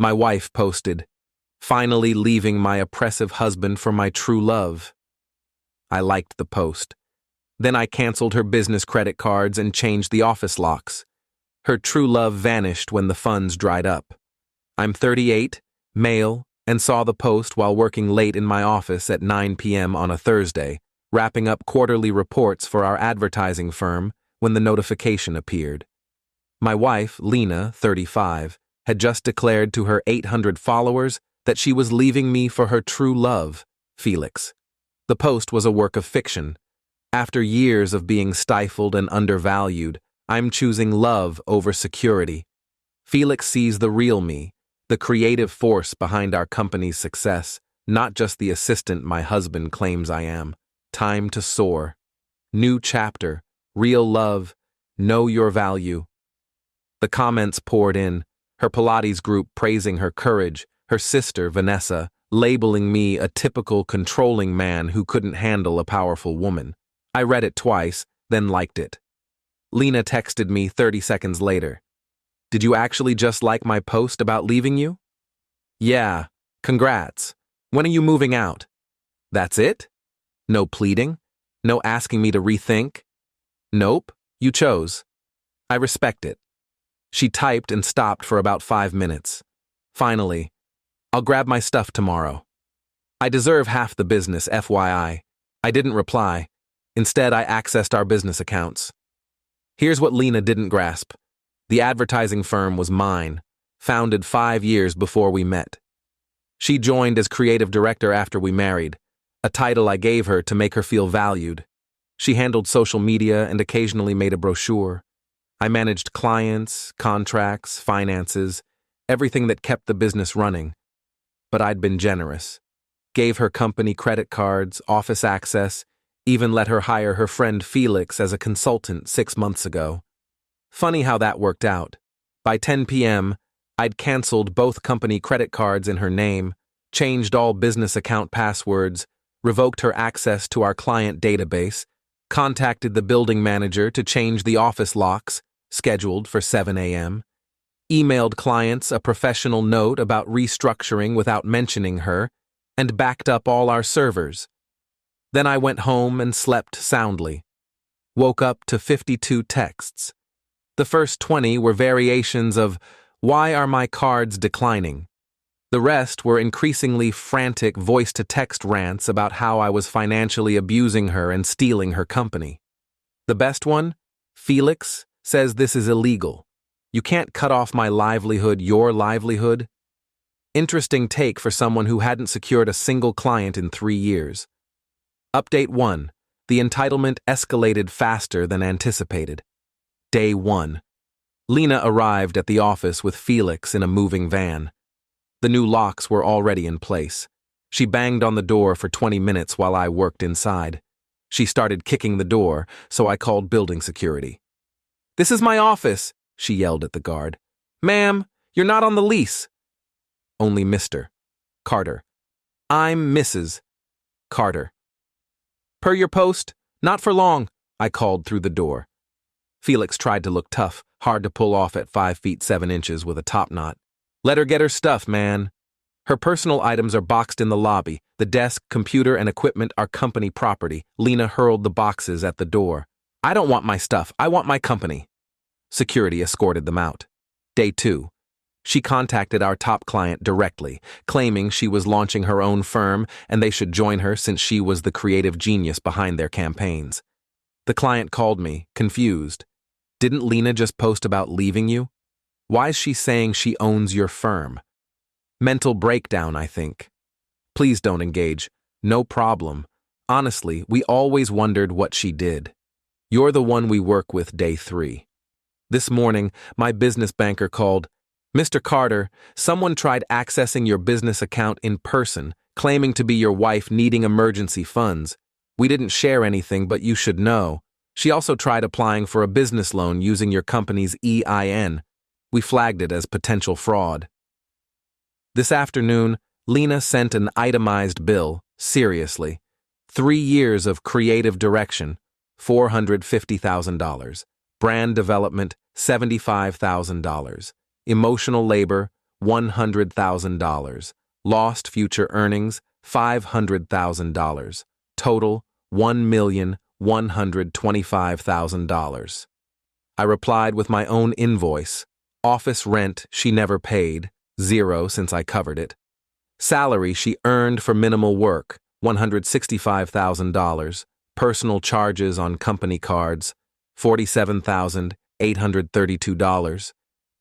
My wife posted, "Finally leaving my oppressive husband for my true love." I liked the post. Then I canceled her business credit cards and changed the office locks. Her true love vanished when the funds dried up. I'm 38, male, and saw the post while working late in my office at 9 p.m. on a Thursday, wrapping up quarterly reports for our advertising firm when the notification appeared. My wife, Lena, 35, had just declared to her 800 followers that she was leaving me for her true love, Felix. The post was a work of fiction. After years of being stifled and undervalued, I'm choosing love over security. Felix sees the real me, the creative force behind our company's success, not just the assistant my husband claims I am. Time to soar. New chapter, real love, know your value. The comments poured in, her Pilates group praising her courage, her sister, Vanessa, labeling me a typical controlling man who couldn't handle a powerful woman. I read it twice, then liked it. Lena texted me 30 seconds later. "Did you actually just like my post about leaving you?" "Yeah, congrats. When are you moving out?" "That's it? No pleading? No asking me to rethink?" "Nope, you chose. I respect it." She typed and stopped for about 5 minutes. Finally, "I'll grab my stuff tomorrow." I deserve half the business, FYI. I didn't reply. Instead, I accessed our business accounts. Here's what Lena didn't grasp. The advertising firm was mine, founded 5 years before we met. She joined as creative director after we married, a title I gave her to make her feel valued. She handled social media and occasionally made a brochure. I managed clients, contracts, finances, everything that kept the business running. But I'd been generous. Gave her company credit cards, office access, even let her hire her friend Felix as a consultant 6 months ago. Funny how that worked out. By 10 p.m., I'd canceled both company credit cards in her name, changed all business account passwords, revoked her access to our client database, contacted the building manager to change the office locks, scheduled for 7 a.m., emailed clients a professional note about restructuring without mentioning her, and backed up all our servers. Then I went home and slept soundly. Woke up to 52 texts. The first 20 were variations of, "Why are my cards declining?" The rest were increasingly frantic voice-to-text rants about how I was financially abusing her and stealing her company. The best one? "Felix says this is illegal. You can't cut off my livelihood, your livelihood." Interesting take for someone who hadn't secured a single client in 3 years. Update 1. The entitlement escalated faster than anticipated. Day 1. Lena arrived at the office with Felix in a moving van. The new locks were already in place. She banged on the door for 20 minutes while I worked inside. She started kicking the door, so I called building security. "This is my office," she yelled at the guard. "Ma'am, you're not on the lease." "Only Mr. Carter." "I'm Mrs. Carter." "Per your post, not for long," I called through the door. Felix tried to look tough, hard to pull off at 5 feet 7 inches with a top knot. "Let her get her stuff, man." "Her personal items are boxed in the lobby. The desk, computer, and equipment are company property." Lena hurled the boxes at the door. "I don't want my stuff. I want my company." Security escorted them out. Day 2. She contacted our top client directly, claiming she was launching her own firm and they should join her since she was the creative genius behind their campaigns. The client called me, confused. "Didn't Lena just post about leaving you? Why is she saying she owns your firm?" Mental breakdown, I think. "Please don't engage. No problem. Honestly, we always wondered what she did. You're the one we work with." Day 3. This morning, my business banker called. "Mr. Carter, someone tried accessing your business account in person, claiming to be your wife needing emergency funds. We didn't share anything, but you should know. She also tried applying for a business loan using your company's EIN. We flagged it as potential fraud." This afternoon, Lena sent an itemized bill, seriously. 3 years of creative direction, $450,000. Brand development, $75,000. Emotional labor, $100,000. Lost future earnings, $500,000. Total, $1,125,000. I replied with my own invoice. Office rent she never paid, zero since I covered it. Salary she earned for minimal work, $165,000. Personal charges on company cards, $47,832.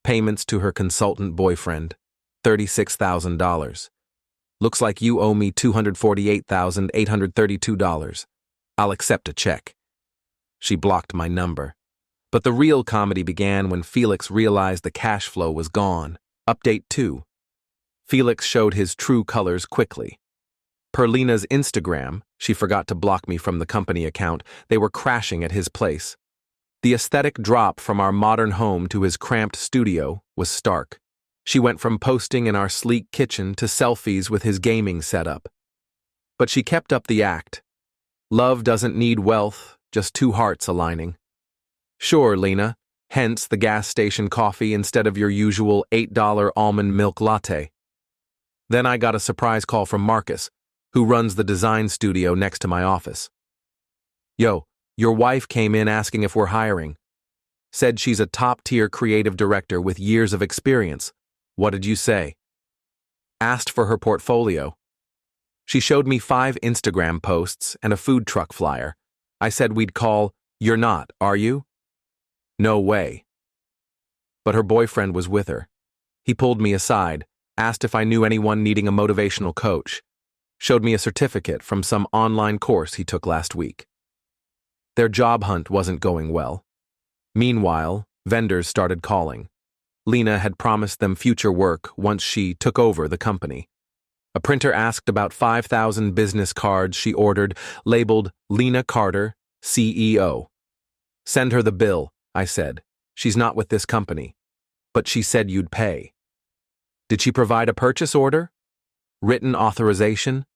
Payments to her consultant boyfriend, $36,000. Looks like you owe me $248,832. I'll accept a check. She blocked my number. But the real comedy began when Felix realized the cash flow was gone. Update 2. Felix showed his true colors quickly. Per Lena's Instagram, she forgot to block me from the company account. They were crashing at his place. The aesthetic drop from our modern home to his cramped studio was stark. She went from posting in our sleek kitchen to selfies with his gaming setup. But she kept up the act. Love doesn't need wealth, just two hearts aligning. Sure, Lena, hence the gas station coffee instead of your usual $8 almond milk latte. Then I got a surprise call from Marcus, who runs the design studio next to my office. Yo, your wife came in asking if we're hiring. Said she's a top-tier creative director with years of experience. What did you say? Asked for her portfolio. She showed me 5 Instagram posts and a food truck flyer. I said we'd call, "You're not, are you?" No way. But her boyfriend was with her. He pulled me aside, asked if I knew anyone needing a motivational coach, showed me a certificate from some online course he took last week. Their job hunt wasn't going well. Meanwhile, vendors started calling. Lena had promised them future work once she took over the company. A printer asked about 5,000 business cards she ordered, labeled Lena Carter, CEO. Send her the bill, I said. She's not with this company. But she said you'd pay. Did she provide a purchase order? Written authorization?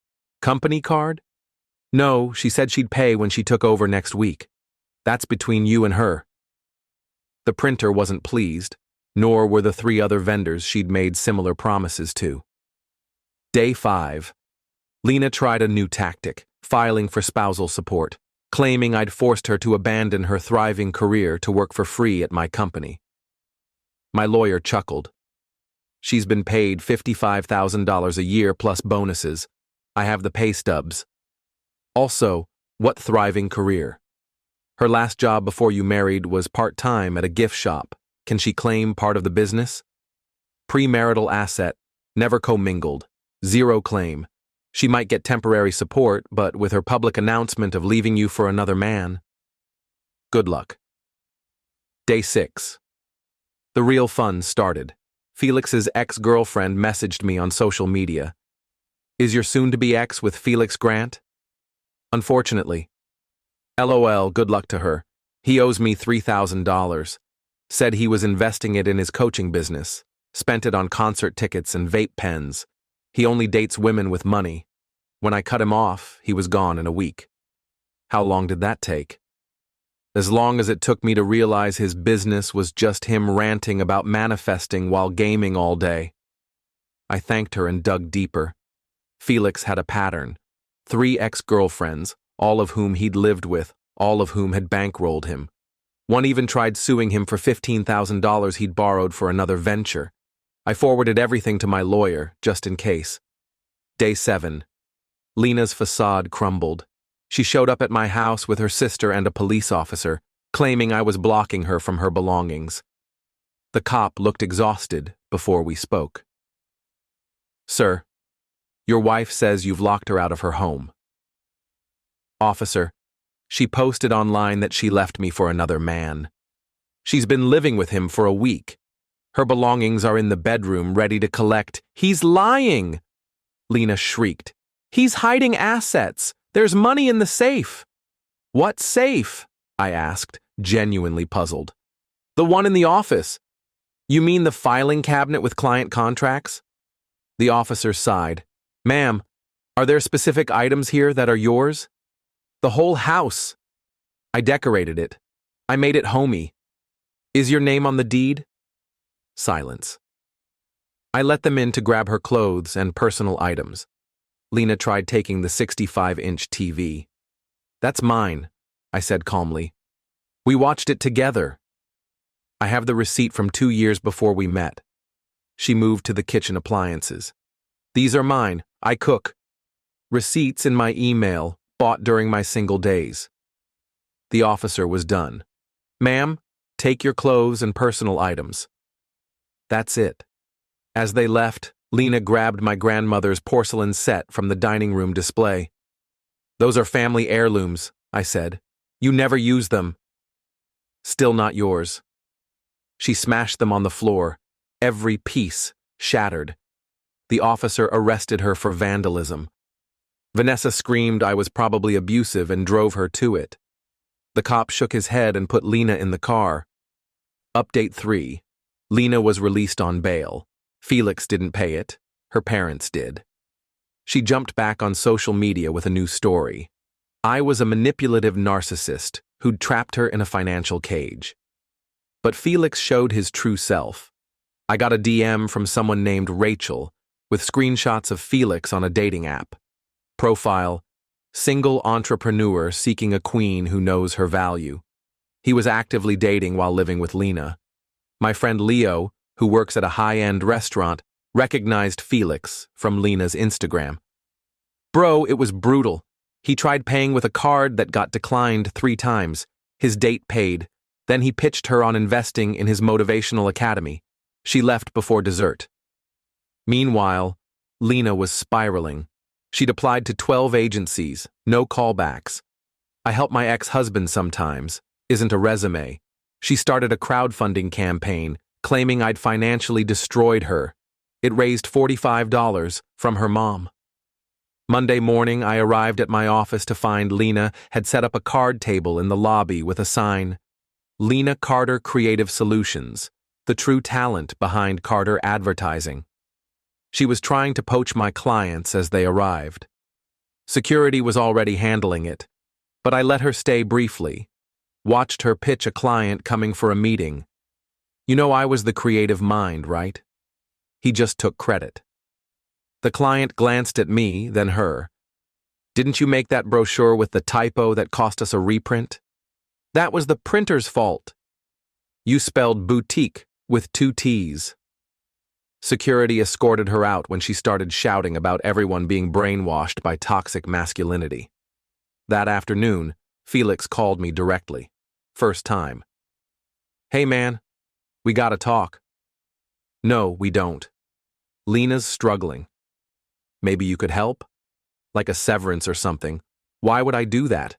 Company card? No, she said she'd pay when she took over next week. That's between you and her. The printer wasn't pleased, nor were the 3 other vendors she'd made similar promises to. Day 5. Lena tried a new tactic, filing for spousal support, claiming I'd forced her to abandon her thriving career to work for free at my company. My lawyer chuckled. She's been paid $55,000 a year plus bonuses. I have the pay stubs. Also, what thriving career? Her last job before you married was part-time at a gift shop. Can she claim part of the business? Premarital asset, never commingled, 0 claim. She might get temporary support, but with her public announcement of leaving you for another man. Good luck. Day 6. The real fun started. Felix's ex-girlfriend messaged me on social media. Is your soon-to-be ex with Felix Grant? Unfortunately. LOL, good luck to her. He owes me $3,000. Said he was investing it in his coaching business. Spent it on concert tickets and vape pens. He only dates women with money. When I cut him off, he was gone in a week. How long did that take? As long as it took me to realize his business was just him ranting about manifesting while gaming all day. I thanked her and dug deeper. Felix had a pattern. 3 ex-girlfriends, all of whom he'd lived with, all of whom had bankrolled him. One even tried suing him for $15,000 he'd borrowed for another venture. I forwarded everything to my lawyer, just in case. Day 7. Lena's facade crumbled. She showed up at my house with her sister and a police officer, claiming I was blocking her from her belongings. The cop looked exhausted before we spoke. Sir, your wife says you've locked her out of her home. Officer, she posted online that she left me for another man. She's been living with him for a week. Her belongings are in the bedroom ready to collect. He's lying! Lena shrieked. He's hiding assets. There's money in the safe. What safe? I asked, genuinely puzzled. The one in the office. You mean the filing cabinet with client contracts? The officer sighed. Ma'am, are there specific items here that are yours? The whole house. I decorated it. I made it homey. Is your name on the deed? Silence. I let them in to grab her clothes and personal items. Lena tried taking the 65-inch TV. "That's mine," I said calmly. "We watched it together. I have the receipt from 2 years before we met." She moved to the kitchen appliances. "These are mine. I cook. Receipts in my email, bought during my single days." The officer was done. "Ma'am, take your clothes and personal items." That's it. As they left, Lena grabbed my grandmother's porcelain set from the dining room display. "Those are family heirlooms," I said. "You never use them." "Still not yours." She smashed them on the floor, every piece shattered. The officer arrested her for vandalism. Vanessa screamed I was probably abusive and drove her to it. The cop shook his head and put Lena in the car. Update 3. Lena was released on bail. Felix didn't pay it. Her parents did. She jumped back on social media with a new story. I was a manipulative narcissist who'd trapped her in a financial cage. But Felix showed his true self. I got a DM from someone named Rachel with screenshots of Felix on a dating app. Profile: single entrepreneur seeking a queen who knows her value. He was actively dating while living with Lena. My friend Leo, who works at a high-end restaurant, recognized Felix from Lena's Instagram. "Bro, it was brutal. He tried paying with a card that got declined 3 times. His date paid. Then he pitched her on investing in his motivational academy. She left before dessert." Meanwhile, Lena was spiraling. She'd applied to 12 agencies, no callbacks. "I help my ex-husband sometimes," isn't a resume. She started a crowdfunding campaign, claiming I'd financially destroyed her. It raised $45 from her mom. Monday morning, I arrived at my office to find Lena had set up a card table in the lobby with a sign, "Lena Carter Creative Solutions, the true talent behind Carter Advertising." She was trying to poach my clients as they arrived. Security was already handling it, but I let her stay briefly. Watched her pitch a client coming for a meeting. "You know I was the creative mind, right?" He just took credit. The client glanced at me, then her. "Didn't you make that brochure with the typo that cost us a reprint?" "That was the printer's fault." "You spelled boutique with 2 T's. Security escorted her out when she started shouting about everyone being brainwashed by toxic masculinity. That afternoon, Felix called me directly. First time. "Hey man, we gotta talk." "No, we don't. Lena's struggling. Maybe you could help? Like a severance or something." "Why would I do that?"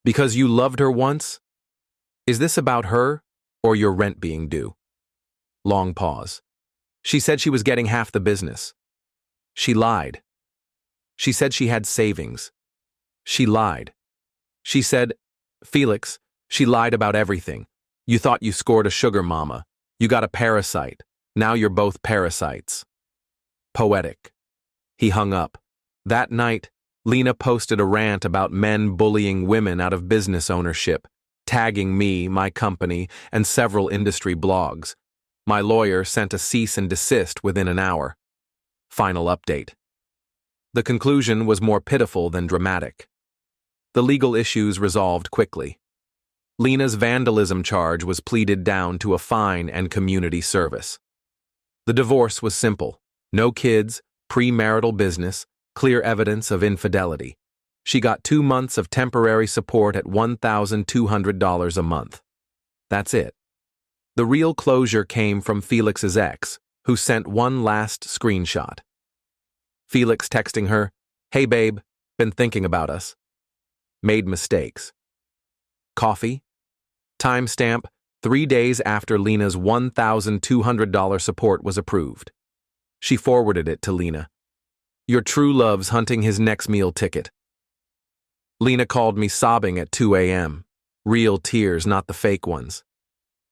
"Because you loved her once? Is this about her or your rent being due?" Long pause. "She said she was getting half the business." "She lied." "She said she had savings." "She lied." "She said, Felix, she lied about everything. You thought you scored a sugar mama. You got a parasite. Now you're both parasites." Poetic. He hung up. That night, Lena posted a rant about men bullying women out of business ownership, tagging me, my company, and several industry blogs. My lawyer sent a cease and desist within an hour. Final update. The conclusion was more pitiful than dramatic. The legal issues resolved quickly. Lena's vandalism charge was pleaded down to a fine and community service. The divorce was simple. No kids, premarital business, clear evidence of infidelity. She got 2 months of temporary support at $1,200 a month. That's it. The real closure came from Felix's ex, who sent one last screenshot. Felix texting her, "Hey babe, been thinking about us. Made mistakes. Coffee?" Timestamp: 3 days after Lena's $1,200 support was approved. She forwarded it to Lena. "Your true love's hunting his next meal ticket." Lena called me sobbing at 2 a.m. Real tears, not the fake ones.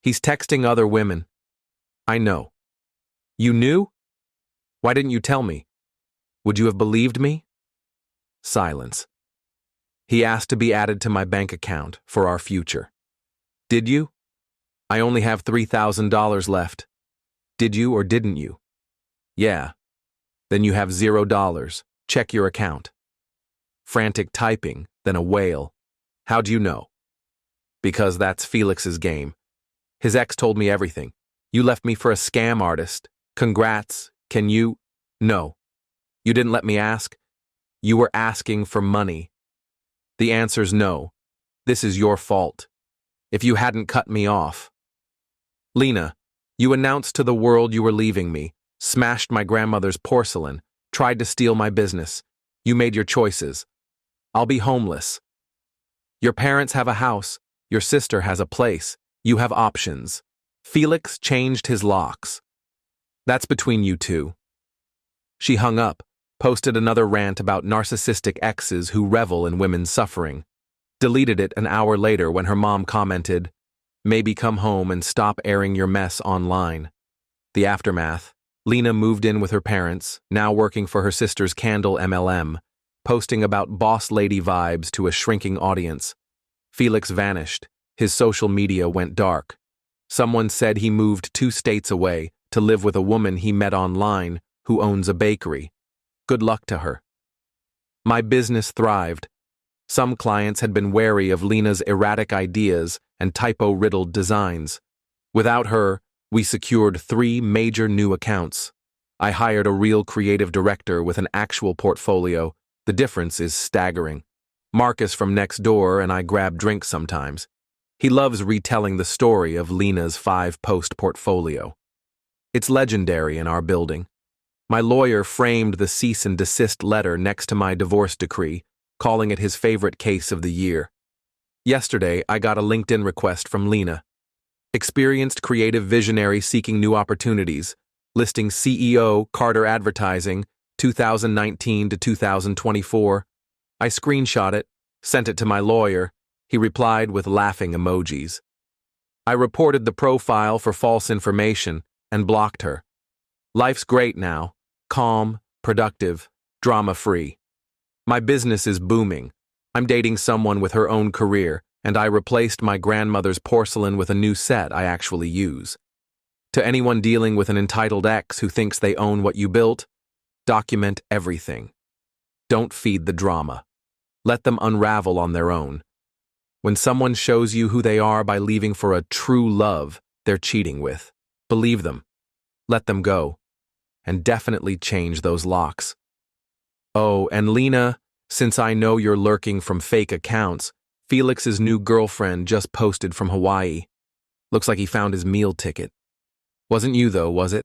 "He's texting other women." "I know." "You knew? Why didn't you tell me? Would you have believed me?" Silence. "He asked to be added to my bank account for our future." "Did you?" "I only have $3,000 left." "Did you or didn't you?" Yeah. Then you have $0. Check your account. Frantic typing, then a wail. How'd you know? Because that's Felix's game. His ex told me everything. You left me for a scam artist. Congrats. Can you? No. You didn't let me ask? You were asking for money. The answer's no. This is your fault. If you hadn't cut me off. Lena, you announced to the world you were leaving me, smashed my grandmother's porcelain, tried to steal my business. You made your choices. I'll be homeless. Your parents have a house. Your sister has a place. You have options. Felix changed his locks. That's between you two. She hung up, posted another rant about narcissistic exes who revel in women's suffering. Deleted it an hour later when her mom commented, "Maybe come home and stop airing your mess online." The aftermath. Lena moved in with her parents, now working for her sister's candle MLM, posting about boss lady vibes to a shrinking audience. Felix vanished. His social media went dark. Someone said he moved 2 states away to live with a woman he met online who owns a bakery. Good luck to her. My business thrived. Some clients had been wary of Lena's erratic ideas and typo-riddled designs. Without her, we secured 3 major new accounts. I hired a real creative director with an actual portfolio. The difference is staggering. Marcus from next door and I grab drinks sometimes. He loves retelling the story of Lena's 5-post portfolio. It's legendary in our building. My lawyer framed the cease and desist letter next to my divorce decree, calling it his favorite case of the year. Yesterday, I got a LinkedIn request from Lena. Experienced creative visionary seeking new opportunities, listing CEO, Carter Advertising, 2019 to 2024. I screenshot it, sent it to my lawyer. He replied with laughing emojis. I reported the profile for false information and blocked her. Life's great now, calm, productive, drama-free. My business is booming. I'm dating someone with her own career, and I replaced my grandmother's porcelain with a new set I actually use. To anyone dealing with an entitled ex who thinks they own what you built, document everything. Don't feed the drama. Let them unravel on their own. When someone shows you who they are by leaving for a true love they're cheating with, believe them. Let them go. And definitely change those locks. Oh, and Lena, since I know you're lurking from fake accounts, Felix's new girlfriend just posted from Hawaii. Looks like he found his meal ticket. Wasn't you though, was it?